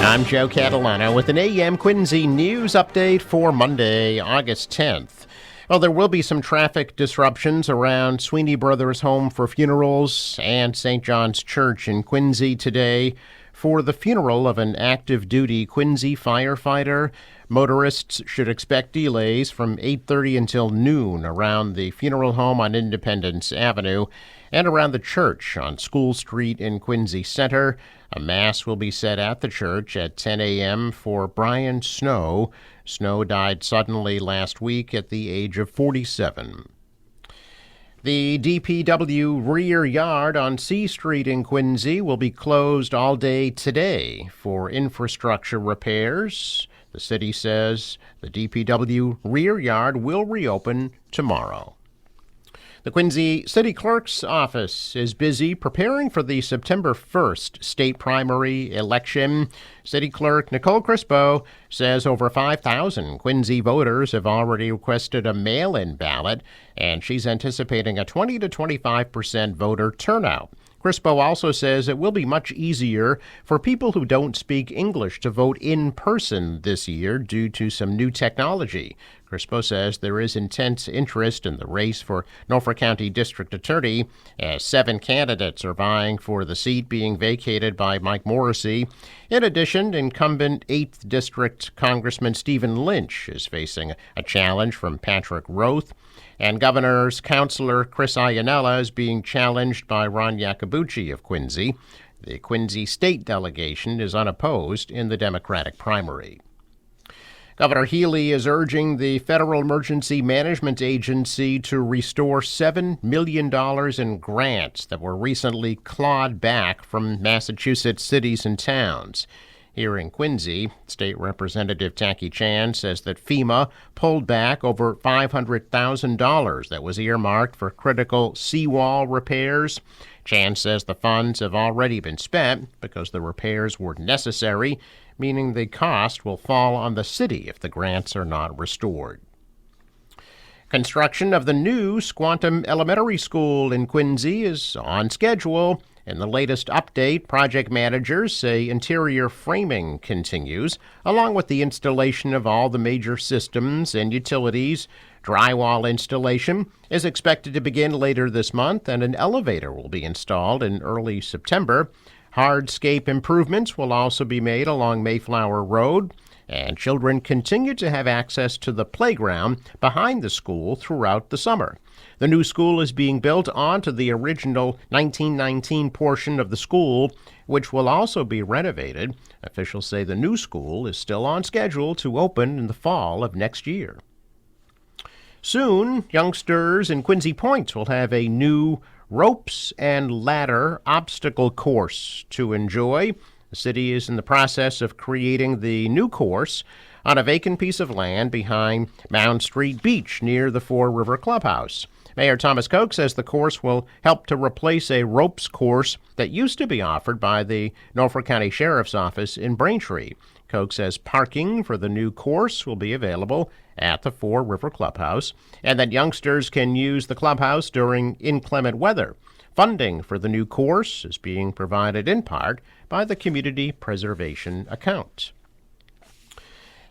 I'm Joe Catalano with an AM Quincy news update for Monday, August 10th. Well, there will be some traffic disruptions around Sweeney Brothers Home for Funerals and St. John's Church in Quincy today for the funeral of an active duty Quincy firefighter. Motorists should expect delays from 8:30 until noon around the funeral home on Independence Avenue and around the church on School Street in Quincy Center. A mass will be said at the church at 10 a.m. for Brian Snow. Snow died suddenly last week at the age of 47. The DPW rear yard on C Street in Quincy will be closed all day today for infrastructure repairs. The city says the DPW rear yard will reopen tomorrow. The Quincy City Clerk's office is busy preparing for the September 1st state primary election. City Clerk Nicole Crispo says over 5,000 Quincy voters have already requested a mail-in ballot, and she's anticipating a 20 to 25% voter turnout. Crispo also says it will be much easier for people who don't speak English to vote in person this year due to some new technology. Crispo says there is intense interest in the race for Norfolk County District Attorney, as 7 candidates are vying for the seat being vacated by Mike Morrissey. In addition, incumbent 8th District Congressman Stephen Lynch is facing a challenge from Patrick Roth, and Governor's Counselor Chris Iannella is being challenged by Ron Iacobucci of Quincy. The Quincy State delegation is unopposed in the Democratic primary. Governor Healy is urging the Federal Emergency Management Agency to restore $7 million in grants that were recently clawed back from Massachusetts cities and towns. Here in Quincy, State Representative Tacky Chan says that FEMA pulled back over $500,000 that was earmarked for critical seawall repairs. Chan says the funds have already been spent because the repairs were necessary, meaning the cost will fall on the city if the grants are not restored. Construction of the new Squantum Elementary School in Quincy is on schedule. In the latest update, project managers say interior framing continues, along with the installation of all the major systems and utilities. Drywall installation is expected to begin later this month, and an elevator will be installed in early September. Hardscape improvements will also be made along Mayflower Road, and children continue to have access to the playground behind the school throughout the summer. The new school is being built onto the original 1919 portion of the school, which will also be renovated. Officials say the new school is still on schedule to open in the fall of next year. Soon, youngsters in Quincy Point will have a new ropes and ladder obstacle course to enjoy. The city is in the process of creating the new course on a vacant piece of land behind Mound Street Beach near the Four River Clubhouse. Mayor Thomas Koch says the course will help to replace a ropes course that used to be offered by the Norfolk County Sheriff's Office in Braintree. Koch says parking for the new course will be available at the Four River Clubhouse, and that youngsters can use the clubhouse during inclement weather. Funding for the new course is being provided in part by the Community Preservation Account.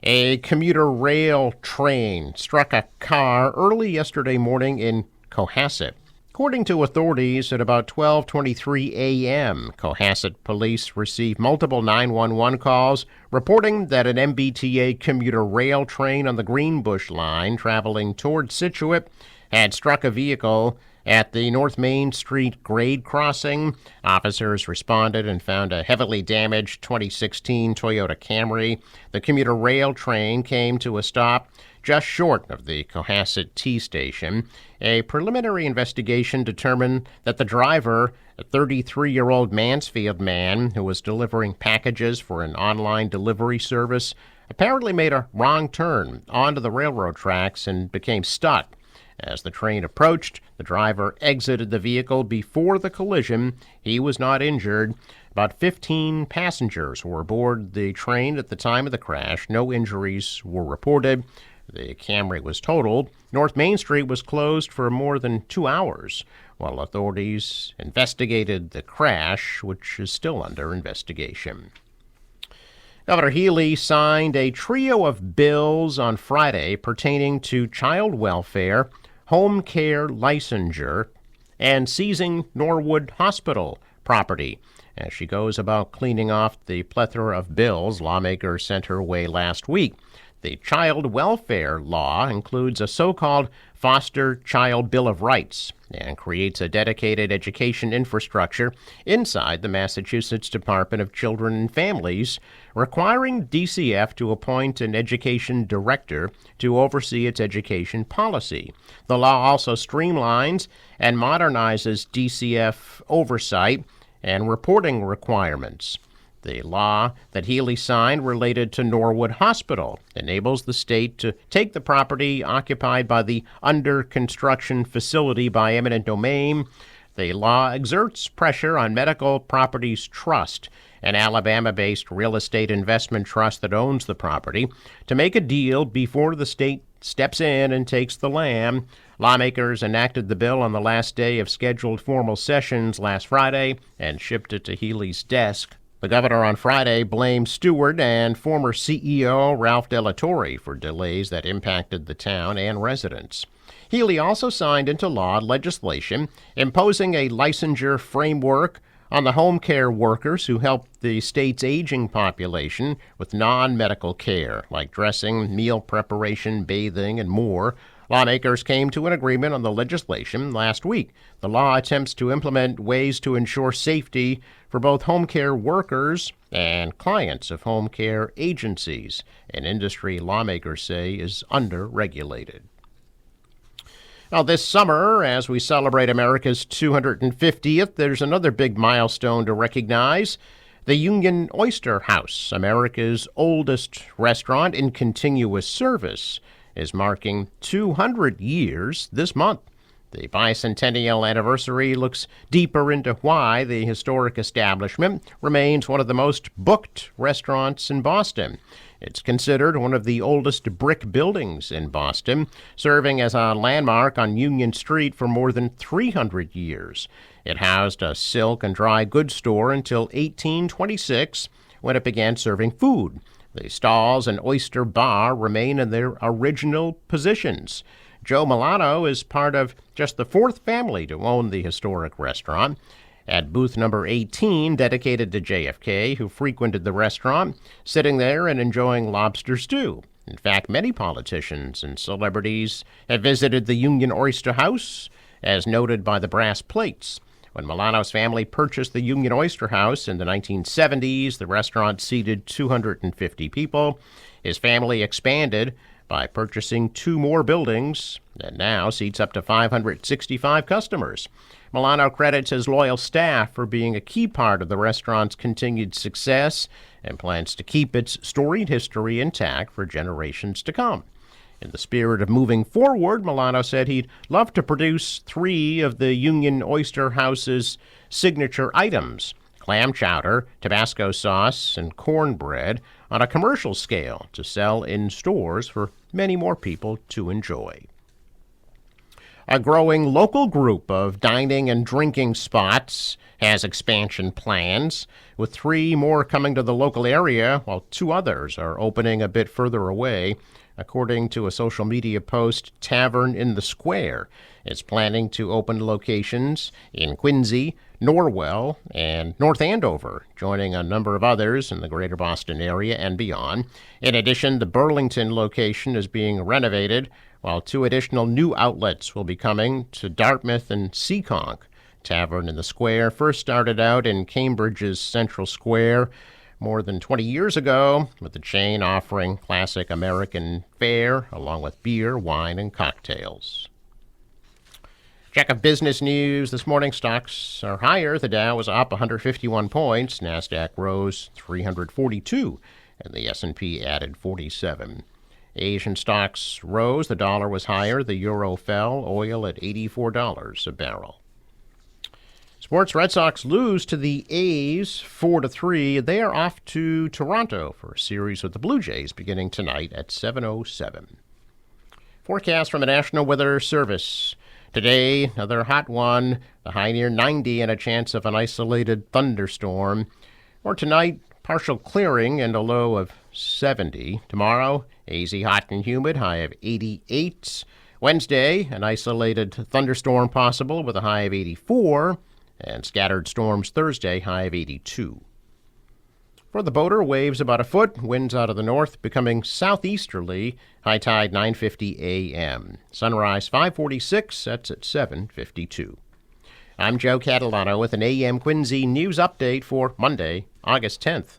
A commuter rail train struck a car early yesterday morning in Cohasset. According to authorities, at about 12:23 a.m., Cohasset police received multiple 911 calls reporting that an MBTA commuter rail train on the Greenbush line traveling toward Scituate had struck a vehicle at the North Main Street grade crossing. Officers responded and found a heavily damaged 2016 Toyota Camry. The commuter rail train came to a stop just short of the Cohasset T station. A preliminary investigation determined that the driver, a 33-year-old Mansfield man who was delivering packages for an online delivery service, apparently made a wrong turn onto the railroad tracks and became stuck. As the train approached, the driver exited the vehicle before the collision. He was not injured. About 15 passengers were aboard the train at the time of the crash. No injuries were reported. The Camry was totaled. North Main Street was closed for more than 2 hours while authorities investigated the crash, which is still under investigation. Governor Healy signed a trio of bills on Friday pertaining to child welfare, home care licensure, and seizing Norwood Hospital property. As she goes about cleaning off the plethora of bills lawmakers sent her way last week. The child welfare law includes a so-called Foster Child Bill of Rights and creates a dedicated education infrastructure inside the Massachusetts Department of Children and Families, requiring DCF to appoint an education director to oversee its education policy. The law also streamlines and modernizes DCF oversight and reporting requirements. The law that Healy signed related to Norwood Hospital enables the state to take the property occupied by the under-construction facility by eminent domain. The law exerts pressure on Medical Properties Trust, an Alabama-based real estate investment trust that owns the property, to make a deal before the state steps in and takes the land. Lawmakers enacted the bill on the last day of scheduled formal sessions last Friday and shipped it to Healy's desk. The governor on Friday blamed Stewart and former CEO Ralph Delatorre for delays that impacted the town and residents. Healy also signed into law legislation imposing a licensure framework on the home care workers who help the state's aging population with non-medical care, like dressing, meal preparation, bathing, and more. Lawmakers came to an agreement on the legislation last week. The law attempts to implement ways to ensure safety for both home care workers and clients of home care agencies, an industry lawmakers say is under-regulated. Now, this summer, as we celebrate America's 250th, there's another big milestone to recognize. The Union Oyster House, America's oldest restaurant in continuous service, is marking 200 years this month. The bicentennial anniversary looks deeper into why the historic establishment remains one of the most booked restaurants in Boston. It's considered one of the oldest brick buildings in Boston, serving as a landmark on Union Street for more than 300 years. It housed a silk and dry goods store until 1826, when it began serving food. The stalls and oyster bar remain in their original positions. Joe Milano is part of just the fourth family to own the historic restaurant. At booth number 18, dedicated to JFK, who frequented the restaurant, sitting there and enjoying lobster stew. In fact, many politicians and celebrities have visited the Union Oyster House, as noted by the brass plates. When Milano's family purchased the Union Oyster House in the 1970s, the restaurant seated 250 people. His family expanded by purchasing 2 more buildings and now seats up to 565 customers. Milano credits his loyal staff for being a key part of the restaurant's continued success and plans to keep its storied history intact for generations to come. In the spirit of moving forward, Milano said he'd love to produce 3 of the Union Oyster House's signature items, clam chowder, Tabasco sauce, and cornbread, on a commercial scale to sell in stores for many more people to enjoy. A growing local group of dining and drinking spots has expansion plans, with 3 more coming to the local area, while 2 others are opening a bit further away. According to a social media post, Tavern in the Square is planning to open locations in Quincy, Norwell, and North Andover, joining a number of others in the greater Boston area and beyond. In addition, the Burlington location is being renovated, while 2 additional new outlets will be coming to Dartmouth and Seekonk. Tavern in the Square first started out in Cambridge's Central Square more than 20 years ago, with the chain offering classic American fare along with beer, wine, and cocktails. Check of business news this morning. Stocks are higher. The Dow was up 151 points. NASDAQ rose 342, and the S&P added 47. Asian stocks rose. The dollar was higher. The euro fell. Oil at $84 a barrel. Sports: Red Sox lose to the A's 4-3. They are off to Toronto for a series with the Blue Jays beginning tonight at 7:07. Forecast from the National Weather Service. Today, another hot one, the high near 90 and a chance of an isolated thunderstorm. Or tonight, partial clearing and a low of 70. Tomorrow, hazy, hot, and humid, high of 88. Wednesday, an isolated thunderstorm possible with a high of 84. And scattered storms Thursday, high of 82. For the boater, waves about a foot, winds out of the north becoming southeasterly, high tide 9:50 a.m. Sunrise 5:46, sets at 7:52. I'm Joe Catalano with an AM Quincy news update for Monday, August 10th.